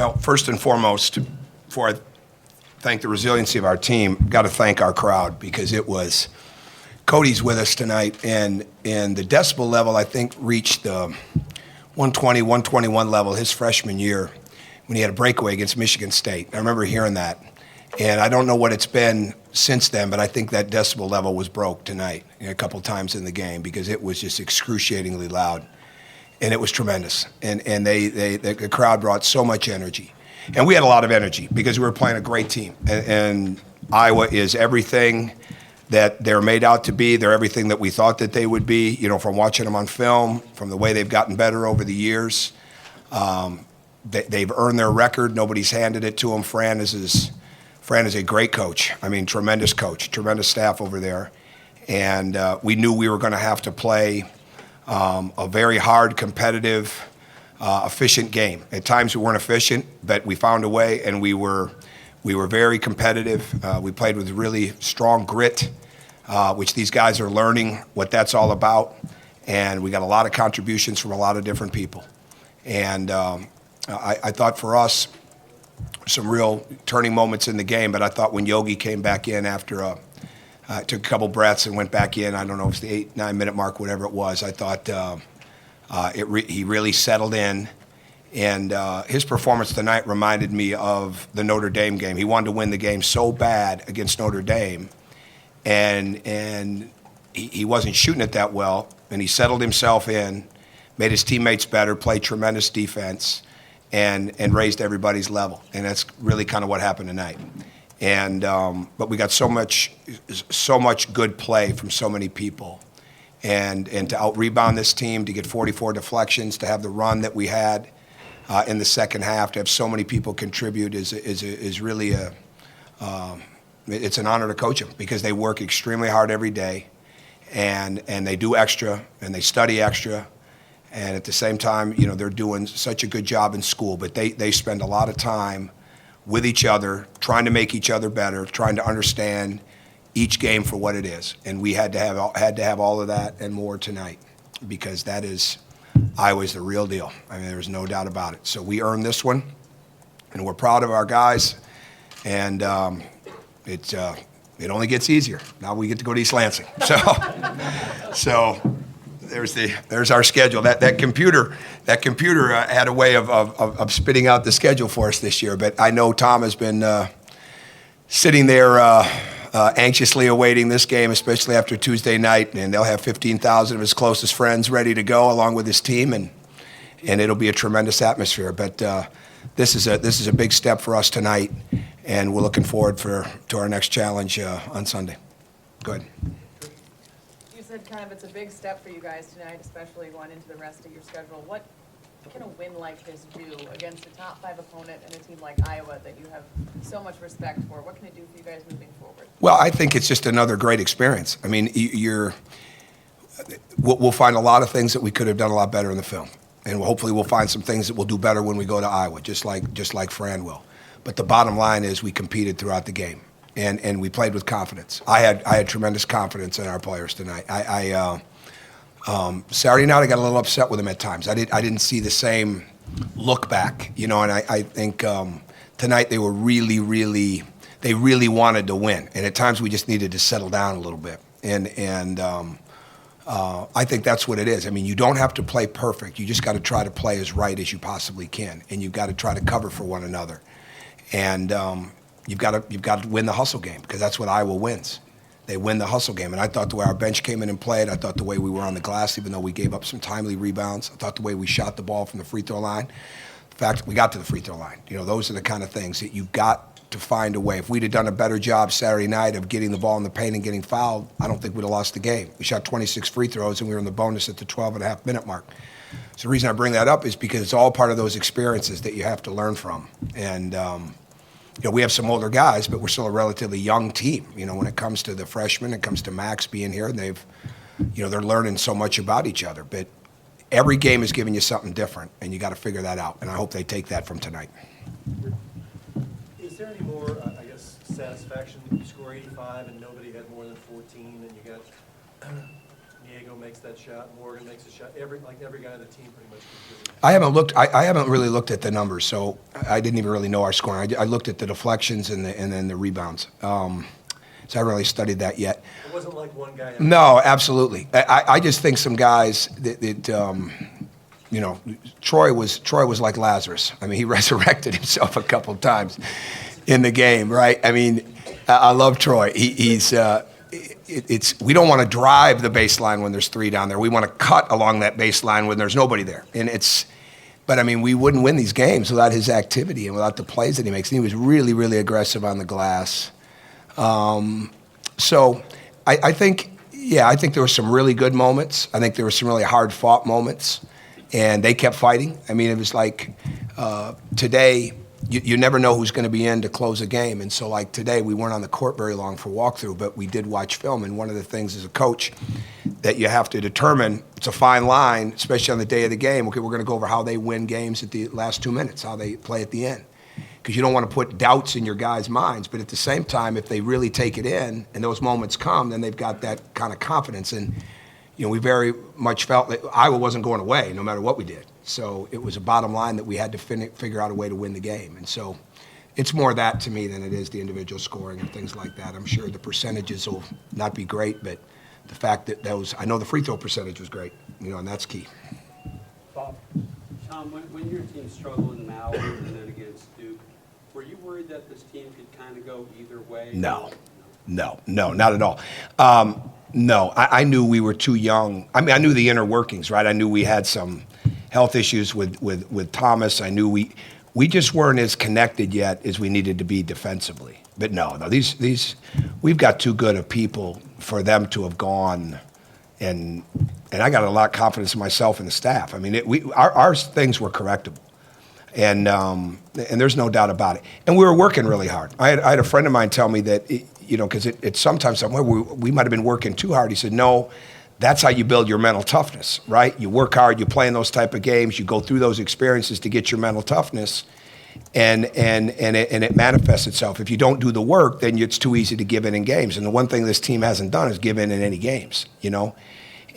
Well, first and foremost, before I thank the resiliency of our team, got to thank our crowd because it was Cody's with us tonight, and the decibel level, I think, reached the 120, 121 level his freshman year when he had a breakaway against Michigan State. I remember hearing that, and I don't know what it's been since then, but I think that decibel level was broke tonight a couple times in the game because it was just excruciatingly loud, and it was tremendous. And the crowd brought so much energy. And we had a lot of energy because we were playing a great team. And Iowa is everything that they're made out to be. They're everything that we thought that they would be, from watching them on film, from the way they've gotten better over the years. They've earned their record. Nobody's handed it to them. Fran is a great coach. I mean, tremendous coach, tremendous staff over there. And we knew we were going to have to play a very hard, competitive, efficient game. At times we weren't efficient, but we found a way, and we were very competitive. We played with really strong grit, which these guys are learning what that's all about. And we got a lot of contributions from a lot of different people. And I thought for us, some real turning moments in the game, but I thought when Yogi came back in after took a couple breaths and went back in, I don't know if it's the 8-9 minute mark, whatever it was, I thought he really settled in. And his performance tonight reminded me of the Notre Dame game. He wanted to win the game so bad against Notre Dame, and he wasn't shooting it that well, and he settled himself in, made his teammates better, played tremendous defense, and raised everybody's level. And that's really kind of what happened tonight. And but we got so much good play from so many people. And to out-rebound this team, to get 44 deflections, to have the run that we had in the second half, to have so many people contribute is really it's an honor to coach them because they work extremely hard every day, and they do extra, and they study extra, and at the same time, they're doing such a good job in school, but they spend a lot of time with each other, trying to make each other better, trying to understand each game for what it is. And we had to have all of that and more tonight because that is Iowa's the real deal. I mean, there's no doubt about it. So we earned this one, and we're proud of our guys. And it only gets easier. Now we get to go to East Lansing. So there's our schedule. That computer had a way of spitting out the schedule for us this year. But I know Tom has been sitting there anxiously awaiting this game, especially after Tuesday night, and they'll have 15,000 of his closest friends ready to go along with his team, and it'll be a tremendous atmosphere. But this is a big step for us tonight, and we're looking forward to our next challenge on Sunday. Go ahead. You said kind of it's a big step for you guys tonight, especially going into the rest of your schedule. What can a win like this do against a top 5 opponent and a team like Iowa that you have so much respect for? What can it do for you guys moving forward? Well, I think it's just another great experience. I mean, we'll find a lot of things that we could have done a lot better in the film, and hopefully we'll find some things that we'll do better when we go to Iowa, just like Fran will. But the bottom line is we competed throughout the game, and we played with confidence. I had tremendous confidence in our players tonight. Saturday night I got a little upset with them at times. I didn't see the same look back, and I think tonight they were really wanted to win, and at times we just needed to settle down a little bit. And I think that's what it is. I mean, you don't have to play perfect. You just got to try to play as right as you possibly can, and you've got to try to cover for one another. And you've got to win the hustle game because that's what Iowa wins. They win the hustle game. And I thought the way our bench came in and played, I thought the way we were on the glass, even though we gave up some timely rebounds, I thought the way we shot the ball from the free throw line. In fact, we got to the free throw line. Those are the kind of things that you've got to find a way. If we'd have done a better job Saturday night of getting the ball in the paint and getting fouled, I don't think we'd have lost the game. We shot 26 free throws, and we were in the bonus at the 12.5 minute mark. So the reason I bring that up is because it's all part of those experiences that you have to learn from. And we have some older guys, but we're still a relatively young team. When it comes to the freshmen, it comes to Max being here, and they're learning so much about each other. But every game is giving you something different, and you got to figure that out. And I hope they take that from tonight. Is there any more, satisfaction that you score 85 and nobody had more than 14, and you got Diego makes that shot, Morgan makes a shot, every guy on the team pretty much contributes. I haven't really looked at the numbers, so I didn't even really know our scoring. I looked at the deflections and then the rebounds. So I haven't really studied that yet. It wasn't like one guy. No, absolutely. I just think some guys Troy was like Lazarus. I mean, he resurrected himself a couple of times in the game, right? I mean, I love Troy. We don't want to drive the baseline when there's three down there. We want to cut along that baseline when there's nobody there. But I mean, we wouldn't win these games without his activity and without the plays that he makes. And he was really, really aggressive on the glass. So I think there were some really good moments. I think there were some really hard-fought moments, and they kept fighting. I mean, it was like today, you never know who's going to be in to close a game. And so like today, we weren't on the court very long for walkthrough, but we did watch film. And one of the things as a coach that you have to determine, it's a fine line, especially on the day of the game. Okay, we're going to go over how they win games at the last 2 minutes, how they play at the end. Because you don't want to put doubts in your guys' minds. But at the same time, if they really take it in and those moments come, then they've got that kind of confidence. And, we very much felt that Iowa wasn't going away no matter what we did. So it was a bottom line that we had to figure out a way to win the game. And so it's more that to me than it is the individual scoring and things like that. I'm sure the percentages will not be great, but the fact that I know the free throw percentage was great, and that's key. Bob. Tom, when your team struggled in Maui and then against Duke, were you worried that this team could kind of go either way? No, not at all. No, I knew we were too young. I mean, I knew the inner workings, right? I knew we had some health issues with Thomas. I knew we just weren't as connected yet as we needed to be defensively. But no, these we've got too good of people for them to have gone, and I got a lot of confidence in myself and the staff. I mean, our things were correctable. And there's no doubt about it. And we were working really hard. I had a friend of mine tell me that, because it's sometimes somewhere we might have been working too hard. He said, no, that's how you build your mental toughness, right? You work hard, you play in those type of games, you go through those experiences to get your mental toughness, and it manifests itself. If you don't do the work, then it's too easy to give in games. And the one thing this team hasn't done is give in any games,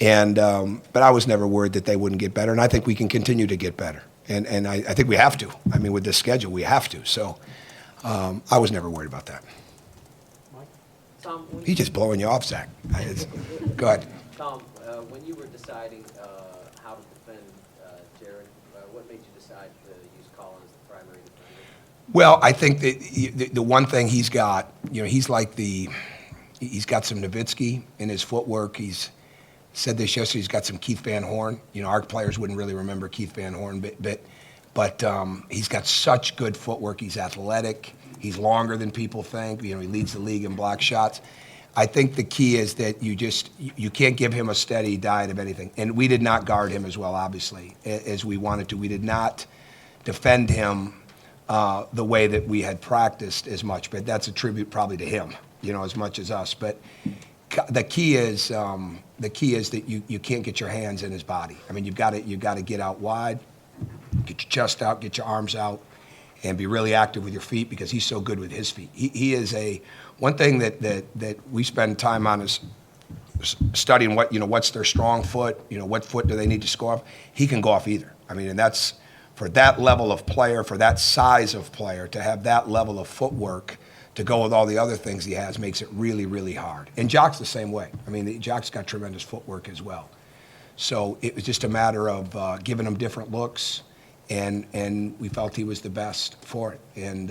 And but I was never worried that they wouldn't get better, and I think we can continue to get better. And I think we have to. I mean, with this schedule, we have to. So I was never worried about that. Tom, He's just blowing you off, Zach. Go ahead. Tom, when you were deciding how to defend Jared, what made you decide to use Collins as the primary defender? Well, I think that the one thing he's got, he's like he's got some Nowitzki in his footwork. He's said this yesterday. He's got some Keith Van Horn. Our players wouldn't really remember Keith Van Horn, but he's got such good footwork. He's athletic. He's longer than people think. He leads the league in block shots. I think the key is that you can't give him a steady diet of anything. And we did not guard him as well, obviously, as we wanted to. We did not defend him the way that we had practiced as much. But that's a tribute probably to him, as much as us. But the key is that you can't get your hands in his body. I mean, you've got to get out wide, get your chest out, get your arms out, and be really active with your feet because he's so good with his feet. He is one thing that we spend time on is studying what's their strong foot, what foot do they need to score off. He can go off either. I mean, and that's for that level of player, for that size of player, to have that level of footwork to go with all the other things he has makes it really, really hard. And Jock's the same way. I mean, Jock's got tremendous footwork as well. So it was just a matter of giving him different looks, and we felt he was the best for it. And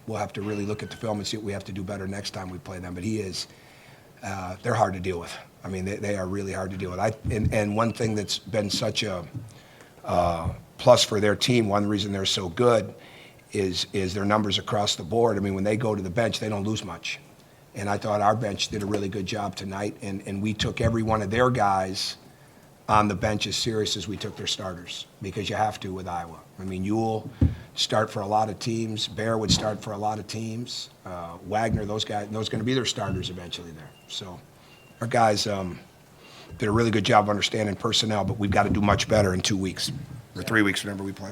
we'll have to really look at the film and see what we have to do better next time we play them. But they're hard to deal with. I mean, they are really hard to deal with. And one thing that's been such a plus for their team, one reason they're so good, is their numbers across the board. I mean, when they go to the bench, they don't lose much. And I thought our bench did a really good job tonight, and we took every one of their guys on the bench as serious as we took their starters, because you have to with Iowa. I mean, you'll start for a lot of teams. Bear would start for a lot of teams. Wagner, those guys going to be their starters eventually there. So our guys did a really good job of understanding personnel, but we've got to do much better in 2 weeks, or 3 weeks, whenever we play.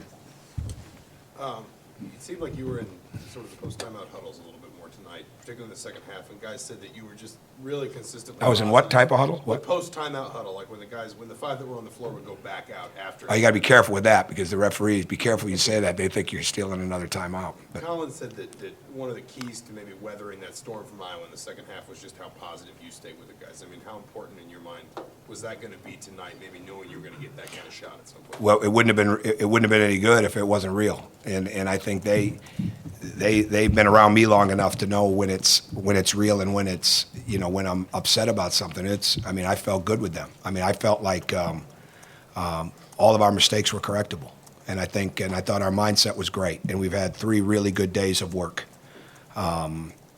It seemed like you were in sort of the post-timeout huddles a little bit more tonight. tonight, particularly in the second half, and guys said that you were just really consistently. I was in what positive. type of huddle? The What? post-timeout huddle, like when the five that were on the floor would go back out after. Oh, you got to be careful with that because the referees, be careful you say that. They think you're stealing another timeout. But Colin said that one of the keys to maybe weathering that storm from Iowa in the second half was just how positive you stayed with the guys. I mean, how important in your mind was that going to be tonight, maybe knowing you were going to get that kind of shot at some point? well, it wouldn't have been any good if it wasn't real. And I think they've been around me long enough to know when it's real and when it's, when I'm upset about something. I felt good with them. I felt like all of our mistakes were correctable. And I thought our mindset was great. And we've had 3 really good days of work.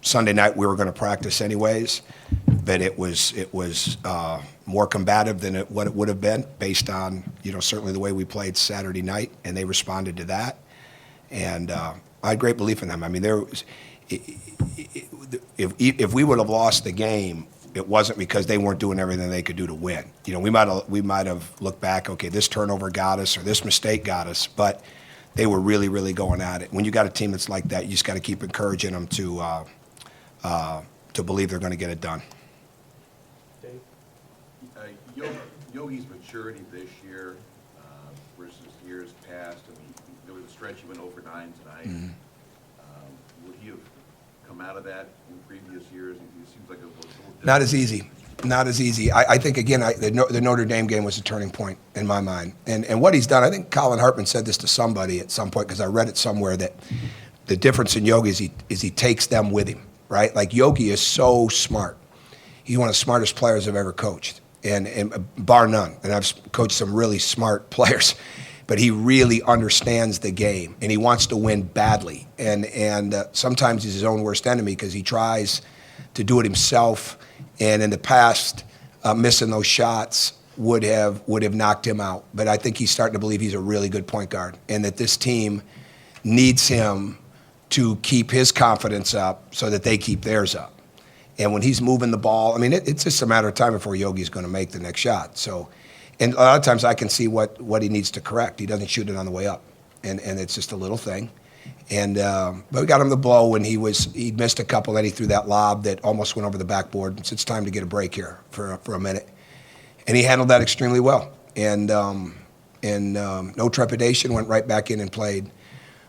Sunday night we were going to practice anyways, but it was more combative than what it would have been based on, certainly the way we played Saturday night, and they responded to that. And I had great belief in them. If we would have lost the game, it wasn't because they weren't doing everything they could do to win. We might have looked back, okay, this turnover got us or this mistake got us, but they were really, really going at it. When you got a team that's like that, you just got to keep encouraging them to believe they're going to get it done. Yogi's maturity this year versus years past. There was a stretch he went over 9 tonight. Mm-hmm. Would he have come out of that in previous years? It seems like a little different. Not as easy. Not as easy. I think, again, the Notre Dame game was a turning point in my mind. And what he's done, I think Colin Hartman said this to somebody at some point, because I read it somewhere, that the difference in Yogi is he takes them with him, right? Like, Yogi is so smart. He's one of the smartest players I've ever coached, and bar none. And I've coached some really smart players. But he really understands the game, and he wants to win badly. And sometimes he's his own worst enemy because he tries to do it himself. And in the past, missing those shots would have knocked him out. But I think he's starting to believe he's a really good point guard, and that this team needs him to keep his confidence up so that they keep theirs up. And when he's moving the ball, it's just a matter of time before Yogi's going to make the next shot. So. And a lot of times I can see what he needs to correct. He doesn't shoot it on the way up, and it's just a little thing. And but we got him the blow when he'd missed a couple, and he threw that lob that almost went over the backboard. So it's time to get a break here for a minute, and he handled that extremely well. And no trepidation, went right back in and played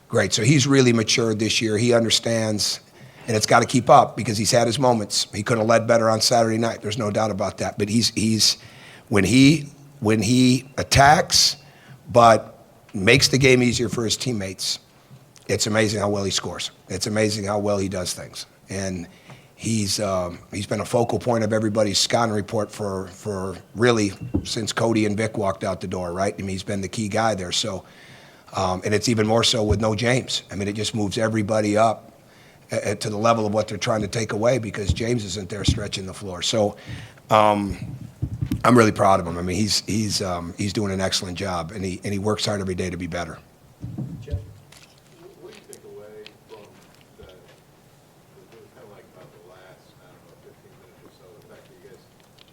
great. So he's really matured this year. He understands, and it's got to keep up because he's had his moments. He could have led better on Saturday night. There's no doubt about that. But he's when he attacks but makes the game easier for his teammates, it's amazing how well he scores. It's amazing how well he does things. And he's been a focal point of everybody's scouting report for really since Cody and Vic walked out the door, right? He's been the key guy there. So, and it's even more so with no James. It just moves everybody up to the level of what they're trying to take away because James isn't there stretching the floor. So, I'm really proud of him. He's doing an excellent job, and he works hard every day to be better. Jeff? What do you take away from the kind of like about the last, 15 minutes or so, the fact that you guys,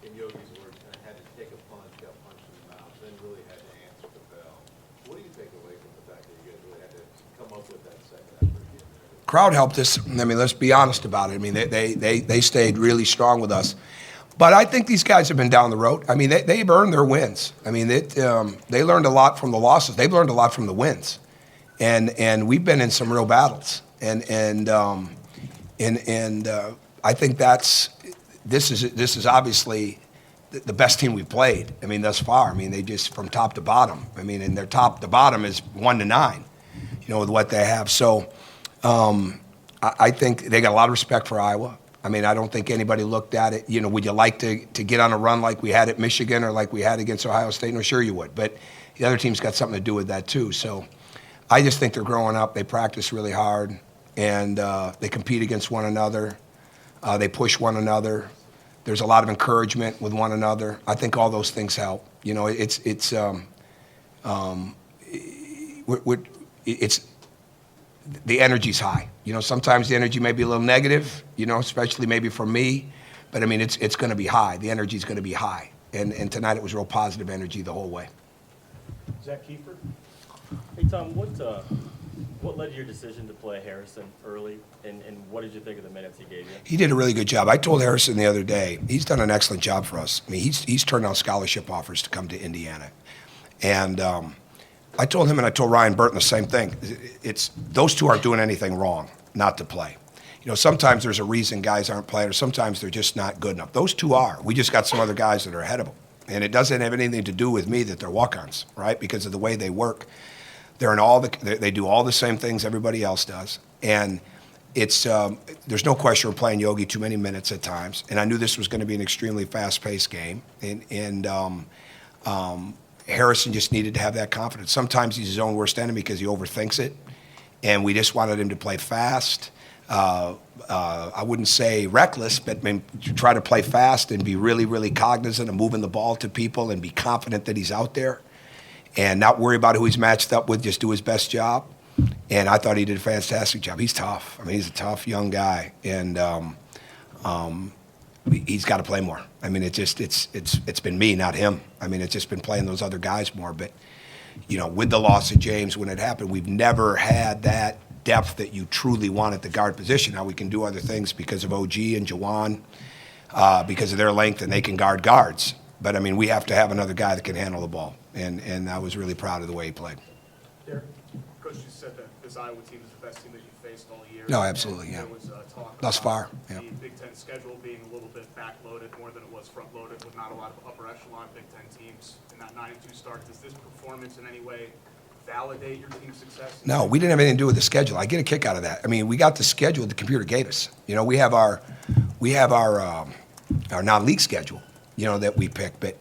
in Yogi's words, had to take a punch, got punched in the mouth, then really had to answer the bell? What do you take away from the fact that you guys really had to come up with that second effort again? Crowd helped us. Let's be honest about it. They stayed really strong with us. But I think these guys have been down the road. They've earned their wins. They learned a lot from the losses. They've learned a lot from the wins, and we've been in some real battles. And I think this is obviously the best team we've played. Thus far. They just from top to bottom. And their top to bottom is 1 to 9. With what they have. So I think they got a lot of respect for Iowa. I don't think anybody looked at it. Would you like to get on a run like we had at Michigan or like we had against Ohio State? No, sure you would. But the other team's got something to do with that too. So I just think they're growing up. They practice really hard, and they compete against one another. They push one another. There's a lot of encouragement with one another. I think all those things help. It's the energy's high. Sometimes the energy may be a little negative, especially maybe for me, but it's going to be high. The energy's going to be high. And tonight it was real positive energy the whole way. Zach Kiefer? Hey, Tom, what What led to your decision to play Harrison early, and what did you think of the minutes he gave you? He did a really good job. I told Harrison the other day, he's done an excellent job for us. I mean, he's turned down scholarship offers to come to Indiana. And I told him and I told Ryan Burton the same thing. It's those two aren't doing anything wrong not to play. You know, sometimes there's a reason guys aren't playing, or sometimes they're just not good enough. Those two are. We just got some other guys that are ahead of them. And it doesn't have anything to do with me that they're walk-ons, right? Because of the way they work. They do all the same things everybody else does. And it's there's no question we're playing Yogi too many minutes at times. And I knew this was going to be an extremely fast-paced game. And Harrison just needed to have that confidence. Sometimes he's his own worst enemy because he overthinks it. And we just wanted him to play fast. I wouldn't say reckless, but I mean, try to play fast and be really, really cognizant of moving the ball to people and be confident that he's out there and not worry about who he's matched up with, just do his best job. And I thought he did a fantastic job. He's tough. I mean, he's a tough young guy, and he's got to play more. I mean, it's been me, not him. I mean, it's just been playing those other guys more. But, you know, with the loss of James when it happened, we've never had that depth that you truly want at the guard position. Now we can do other things because of OG and Jawan, because of their length, and they can guard guards. But, I mean, we have to have another guy that can handle the ball. And I was really proud of the way he played. Derek, Coach, you said that this Iowa team is the best team that you faced all year. No, absolutely, yeah. There was talk Thus far, about yeah. the Big Ten schedule being a little bit backloaded more than it was front-loaded with not a lot of upper echelon Big Ten teams in that 9-2 start. Does this performance in any way validate your team's success? No, we didn't have anything to do with the schedule. I get a kick out of that. I mean, we got the schedule the computer gave us. You know, we have our non-league schedule, you know, that we pick, but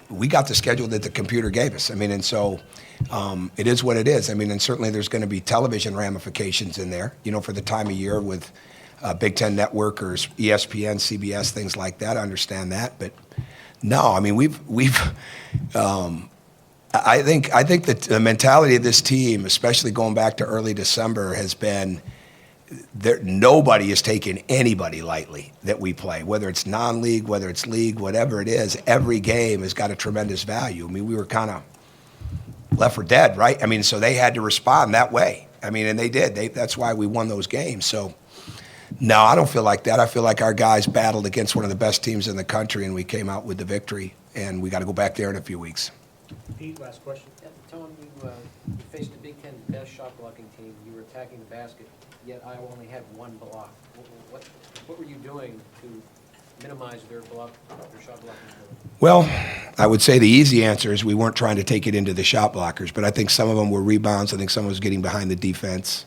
we got the schedule that the computer gave us. I mean, and so it is what it is. I mean, and certainly there's going to be television ramifications in there, you know, for the time of year with Big Ten Network or ESPN, CBS, things like that. I understand that, but no, I mean, I think that the mentality of this team, especially going back to early December, has been nobody is taking anybody lightly that we play, whether it's non-league, whether it's league, whatever it is. Every game has got a tremendous value. I mean, we were kind of left for dead, right? I mean, so they had to respond that way. I mean, and they did. That's why we won those games. So, no, I don't feel like that. I feel like our guys battled against one of the best teams in the country, and we came out with the victory, and we got to go back there in a few weeks. Pete, last question. Yeah, Tom, you faced the Big Ten best shot blocking team. You were attacking the basket, yet Iowa only had one block. What were you doing to minimize their shot blocking? Well, I would say the easy answer is we weren't trying to take it into the shot blockers, but I think some of them were rebounds. I think some was getting behind the defense.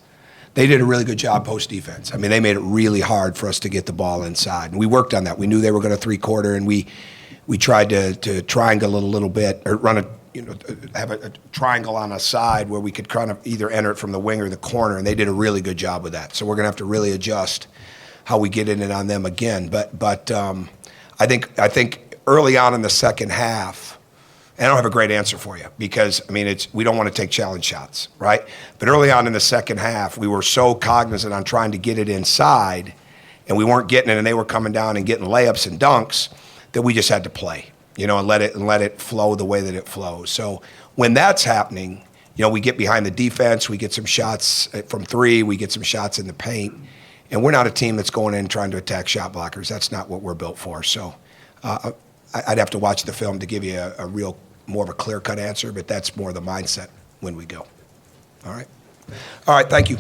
They did a really good job post-defense. I mean, they made it really hard for us to get the ball inside, and we worked on that. We knew they were going to three-quarter, and we tried to triangle it a little bit, or run have a triangle on a side where we could kind of either enter it from the wing or the corner, and they did a really good job with that. So we're going to have to really adjust how we get in it on them again. But I think early on in the second half, and I don't have a great answer for you because, I mean, we don't want to take challenge shots, right? But early on in the second half, we were so cognizant on trying to get it inside, and we weren't getting it, and they were coming down and getting layups and dunks, that we just had to play, you know, and let it flow the way that it flows. So when that's happening, you know, we get behind the defense, we get some shots from three, we get some shots in the paint, and we're not a team that's going in trying to attack shot blockers. That's not what we're built for. So I'd have to watch the film to give you a real, more of a clear-cut answer, but that's more the mindset when we go. All right? All right, thank you.